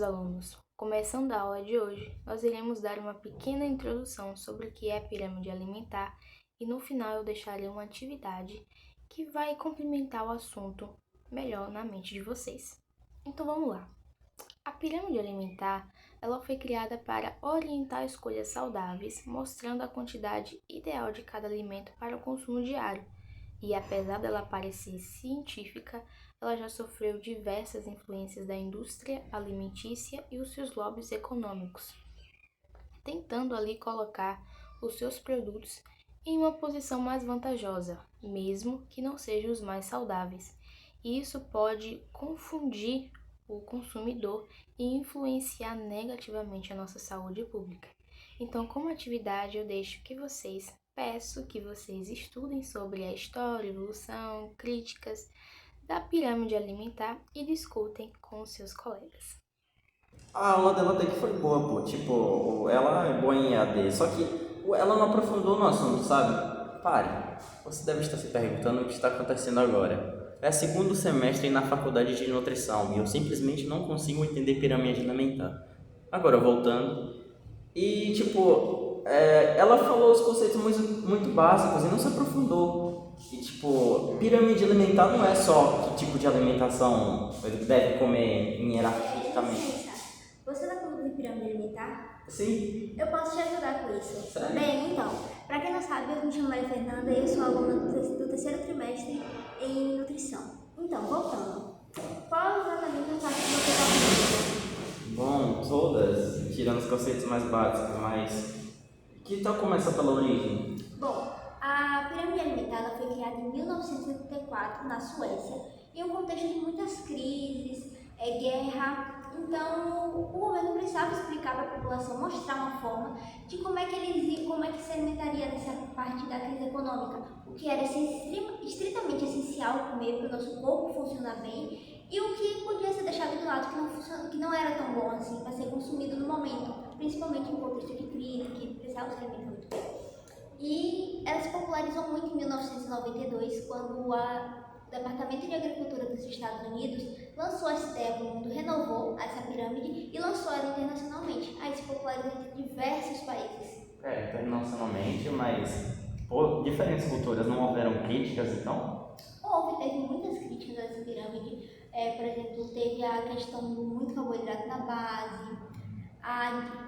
meus alunos! Começando a aula de hoje, nós iremos dar uma pequena introdução sobre o que é a pirâmide alimentar e no final eu deixarei uma atividade que vai complementar o assunto melhor na mente de vocês. Então vamos lá! A pirâmide alimentar, ela foi criada para orientar escolhas saudáveis, mostrando a quantidade ideal de cada alimento para o consumo diário. E apesar dela parecer científica, ela já sofreu diversas influências da indústria alimentícia e os seus lobbies econômicos, tentando ali colocar os seus produtos em uma posição mais vantajosa, mesmo que não sejam os mais saudáveis. E isso pode confundir o consumidor e influenciar negativamente a nossa saúde pública. Então, como atividade, peço que vocês estudem sobre a história, evolução, críticas da pirâmide alimentar e discutem com os seus colegas. A aula dela até que foi boa, pô. Tipo, ela é boa em EAD, só que ela não aprofundou no assunto, sabe? Pare. Você deve estar se perguntando o que está acontecendo agora. É segundo semestre na faculdade de nutrição e eu simplesmente não consigo entender pirâmide alimentar. Agora, voltando. E, tipo, ela falou os conceitos muito básicos e não se aprofundou. E, tipo, pirâmide alimentar não é só que tipo de alimentação ele deve comer hierarquicamente. Você está falando de pirâmide alimentar? Sim. Eu posso te ajudar com isso. Sério? Bem, então, para quem não sabe, eu me chamo Maria Fernanda e eu sou aluna do terceiro trimestre em nutrição. Então, voltando. Qual exatamente é a parte que você está falando? Bom, todas, tirando os conceitos mais básicos, mas que tal começar pela origem? Bom, a pirâmide alimentar ela foi criada em 1984 na Suécia, em um contexto de muitas crises, guerra. Então, o governo precisava explicar para a população, mostrar uma forma de como é que se alimentaria nessa parte da crise econômica, o que era estritamente essencial comer para o nosso corpo funcionar bem e o que podia ser deixado de lado, que não era tão bom assim para ser consumido no momento, principalmente em contexto de crise, que precisava se alimentar muito bem. E ela se popularizou muito em 1992, quando o Departamento de Agricultura dos Estados Unidos lançou essa ideia para o mundo, renovou essa pirâmide e lançou ela internacionalmente. Aí se popularizou entre diversos países. Internacionalmente, mas por diferentes culturas não houveram críticas, então? Teve muitas críticas a essa pirâmide. Por exemplo, teve a questão do muito carboidrato na base,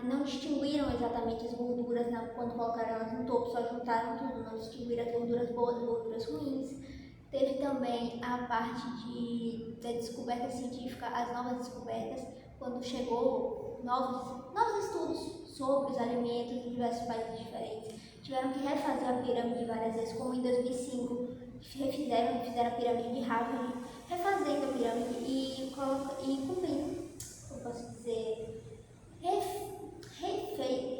não distinguiram exatamente as gorduras quando colocaram elas no topo, só juntaram tudo, não distinguiram as gorduras boas e gorduras ruins. Teve também a parte da descoberta científica, as novas descobertas, quando chegou novos estudos sobre os alimentos em diversos países diferentes. Tiveram que refazer a pirâmide várias vezes, como em 2005, fizeram a pirâmide de Harvard, refazendo a pirâmide e cumprindo, como posso dizer,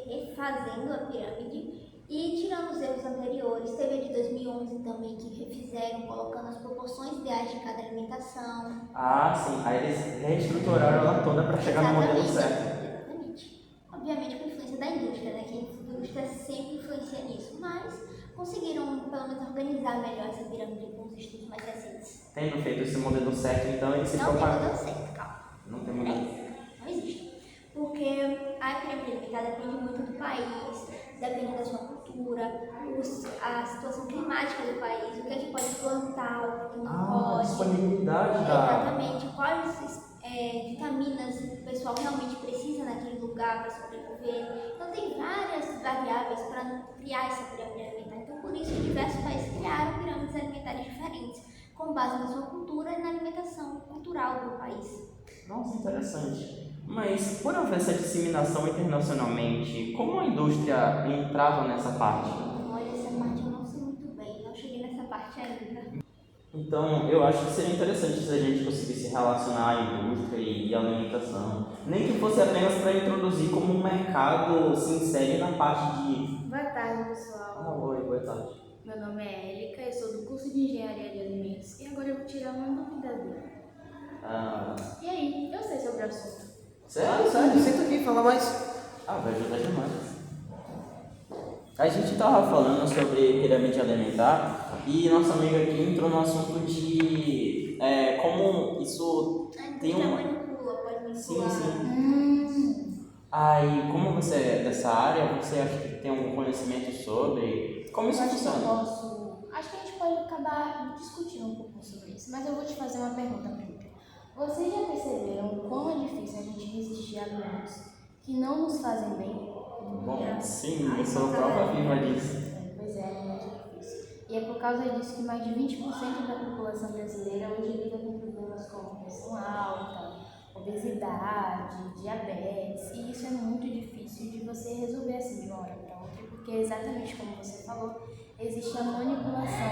refazendo a pirâmide e tirando os erros anteriores. Teve a de 2011 também, que refizeram, colocando as proporções ideais de cada alimentação. Ah, sim. Aí eles reestruturaram ela toda para chegar no modelo certo. Exatamente. Obviamente com influência da indústria, né? Que a indústria sempre influencia nisso, mas conseguiram pelo menos organizar melhor essa pirâmide com os estudos mais recentes. Tendo feito esse modelo certo, então eles se Não tem propagam. modelo certo, calma. Não tem modelo. Não existe. Porque a pirâmide alimentar depende muito do país, depende da sua cultura, a situação climática do país, o que é que pode plantar, o que não pode. Disponibilidade Exatamente, quais vitaminas o pessoal realmente precisa naquele lugar para sobreviver. Então tem várias variáveis para criar essa pirâmide alimentar. Então por isso diversos países criaram pirâmides alimentares diferentes, com base na sua cultura e na alimentação cultural do país. Nossa, interessante. Mas, por haver essa disseminação internacionalmente, como a indústria entrava nessa parte? Olha, essa parte eu não sei muito bem, não cheguei nessa parte ainda. Então, eu acho que seria interessante se a gente conseguisse relacionar a indústria e a alimentação. Nem que fosse apenas para introduzir como um mercado se insere na parte de... Boa tarde, pessoal. Oi, boa tarde. Meu nome é Érica, eu sou do curso de Engenharia de Alimentos e agora eu vou tirar uma dúvida dele. E aí, eu sei sobre o assunto. Sério? Senta aqui, fala mais. Vai ajudar demais. A gente tava falando sobre pirâmide alimentar e nossa amiga aqui entrou no assunto de como isso tem manipula, pode Sim, sim. Aí, como você é dessa área, você acha que tem algum conhecimento sobre como isso funciona? Acho que a gente pode acabar discutindo um pouco sobre isso, mas eu vou te fazer uma pergunta primeiro. Vocês já perceberam o quão é difícil a gente resistir a alimentos que não nos fazem bem? Bom, sim, eu sou prova viva disso. Pois é muito difícil. E é por causa disso que mais de 20% da população brasileira hoje lida com problemas como pressão alta, obesidade, diabetes, e isso é muito difícil de você resolver assim de uma hora para outra, porque exatamente como você falou, existe a manipulação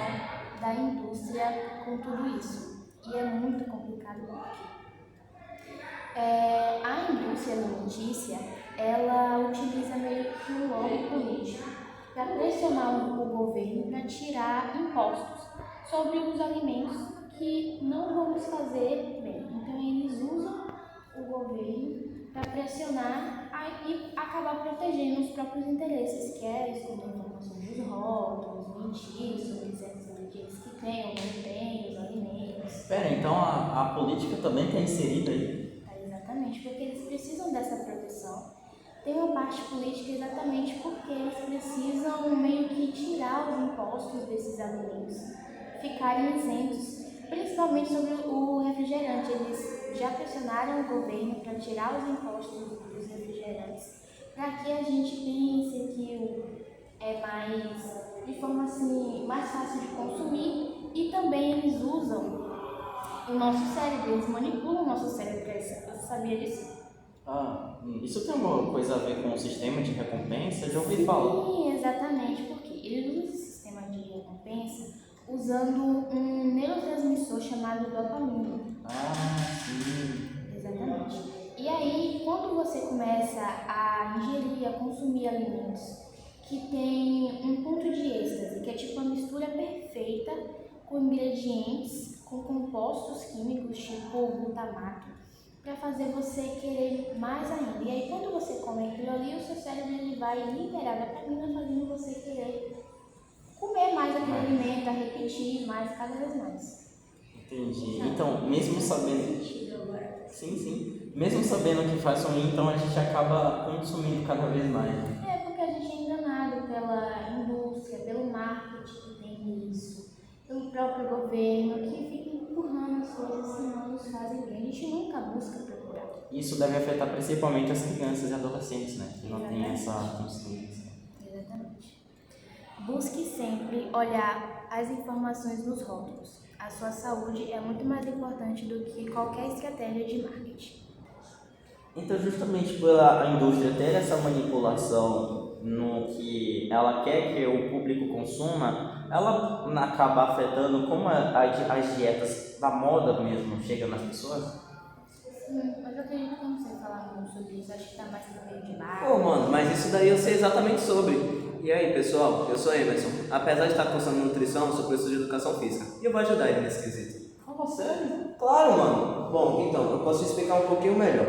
da indústria com tudo isso, e é muito complicado porque a indústria alimentícia, ela utiliza meio que um lobby político para pressionar o governo para tirar impostos sobre os alimentos que não vão nos fazer bem. Então eles usam o governo para pressionar e acabar protegendo os próprios interesses, que é esconder informações dos rótulos, mentir sobre certos ingredientes que tem ou não tem os alimentos. Espera, então a política também está inserida aí? Exatamente, porque eles precisam dessa proteção. Tem uma parte política exatamente porque eles precisam meio que tirar os impostos desses alimentos, ficarem isentos, principalmente sobre o refrigerante. Eles já pressionaram o governo para tirar os impostos dos refrigerantes, para que a gente pense que é mais, de forma assim, mais fácil de consumir, e também eles usam o nosso cérebro, eles manipulam o nosso cérebro. Você sabia disso? Isso tem alguma coisa a ver com o sistema de recompensa? Já ouvi falar. Sim, exatamente, porque eles usam esse sistema de recompensa usando um neurotransmissor chamado dopamina. Sim. Exatamente. E aí, quando você começa a ingerir, a consumir alimentos que tem um ponto de êxtase, que é tipo a mistura perfeita com ingredientes, com compostos químicos tipo glutamato, para fazer você querer mais ainda. E aí, quando você come aquilo ali, o seu cérebro ele vai liberar dopamina, fazendo você querer comer mais aquele alimento, a repetir mais, cada vez mais. Entendi. Então, mesmo sabendo... Sim. Mesmo sabendo que faz ruim, então a gente acaba consumindo cada vez mais. Porque a gente é enganado pela indústria, pelo marketing que tem isso, pelo próprio governo, que fica empurrando as coisas que não nos fazem bem. A gente nunca busca procurar. Isso deve afetar principalmente as crianças e adolescentes, né? Que não têm essa consciência. Exatamente. Busque sempre olhar as informações nos rótulos. A sua saúde é muito mais importante do que qualquer estratégia de marketing. Então, justamente pela indústria ter essa manipulação no que ela quer que o público consuma, ela acaba afetando como as dietas da moda mesmo chegam nas pessoas? Sim, mas eu acredito que eu não sei falar muito sobre isso. Acho que tá mais no meio de marketing. Pô, mano, mas isso daí eu sei exatamente sobre. E aí, pessoal, eu sou Emerson. Apesar de estar cursando nutrição, eu sou professor de educação física. E eu vou ajudar ele nesse quesito. Fala sério? Claro, mano. Bom, então, eu posso te explicar um pouquinho melhor.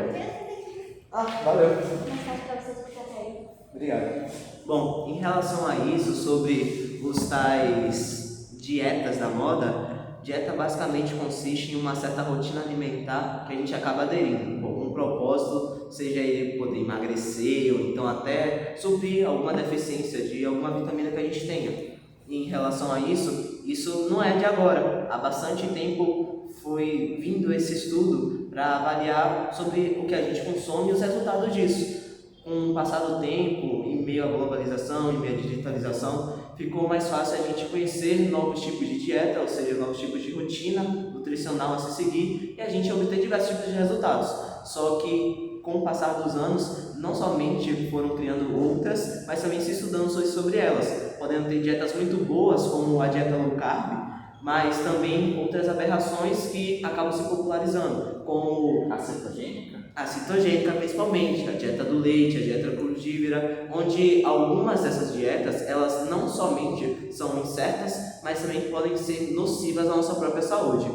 Valeu. Mais fácil para você explicar pra ele. Obrigado. Bom, em relação a isso, sobre os tais dietas da moda, dieta basicamente consiste em uma certa rotina alimentar que a gente acaba aderindo, com um propósito, seja ele poder emagrecer ou então até suprir alguma deficiência de alguma vitamina que a gente tenha. E em relação a isso não é de agora. Há bastante tempo foi vindo esse estudo para avaliar sobre o que a gente consome e os resultados disso. Com o passar do tempo, em meio à globalização, em meio à digitalização, ficou mais fácil a gente conhecer novos tipos de dieta, ou seja, novos tipos de rotina nutricional a se seguir, e a gente obter diversos tipos de resultados. Só que, com o passar dos anos, não somente foram criando outras, mas também se estudando sobre elas, podendo ter dietas muito boas, como a dieta low carb, mas também outras aberrações que acabam se popularizando, como A cetogênica? a cetogênica principalmente, a dieta do leite, a dieta crudívora, onde algumas dessas dietas, elas não somente são incertas, mas também podem ser nocivas à nossa própria saúde.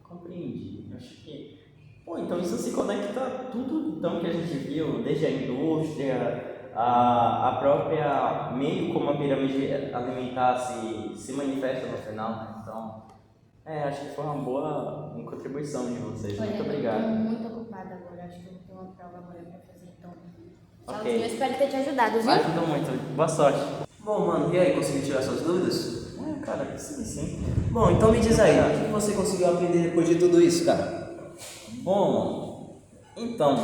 Compreendi. Acho que... então isso se conecta a tudo então, que a gente viu, desde a indústria, a própria meio como a pirâmide alimentar se manifesta no final, né? Então, acho que foi uma boa contribuição de vocês. Muito obrigado. Eu estou muito ocupada agora. acho que eu vou ter uma prova agora pra fazer, então. Ok. Eu espero ter te ajudado, viu? Ajuda muito. Boa sorte. Bom, mano, e aí, conseguiu tirar suas dúvidas? Cara, sim. Bom, então me diz aí, o que você conseguiu aprender depois de tudo isso, cara? Bom, então,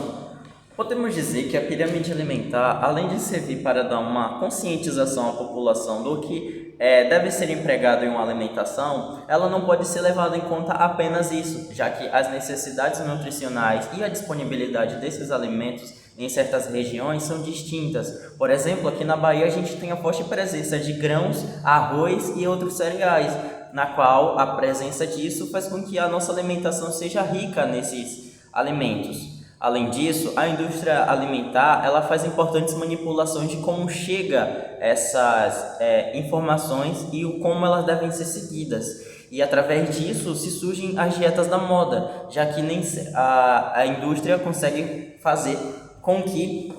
podemos dizer que a pirâmide alimentar, além de servir para dar uma conscientização à população do que deve ser empregado em uma alimentação, ela não pode ser levada em conta apenas isso, já que as necessidades nutricionais e a disponibilidade desses alimentos em certas regiões são distintas. Por exemplo, aqui na Bahia a gente tem a forte presença de grãos, arroz e outros cereais, na qual a presença disso faz com que a nossa alimentação seja rica nesses alimentos. Além disso, a indústria alimentar ela faz importantes manipulações de como chega essas informações e como elas devem ser seguidas. E através disso se surgem as dietas da moda, já que nem a indústria consegue fazer com que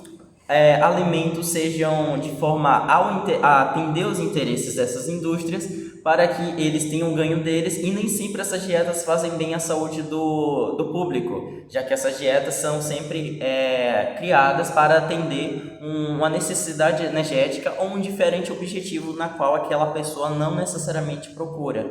alimentos sejam de forma a atender os interesses dessas indústrias para que eles tenham ganho deles, e nem sempre essas dietas fazem bem à saúde do público, já que essas dietas são sempre criadas para atender uma necessidade energética ou um diferente objetivo na qual aquela pessoa não necessariamente procura.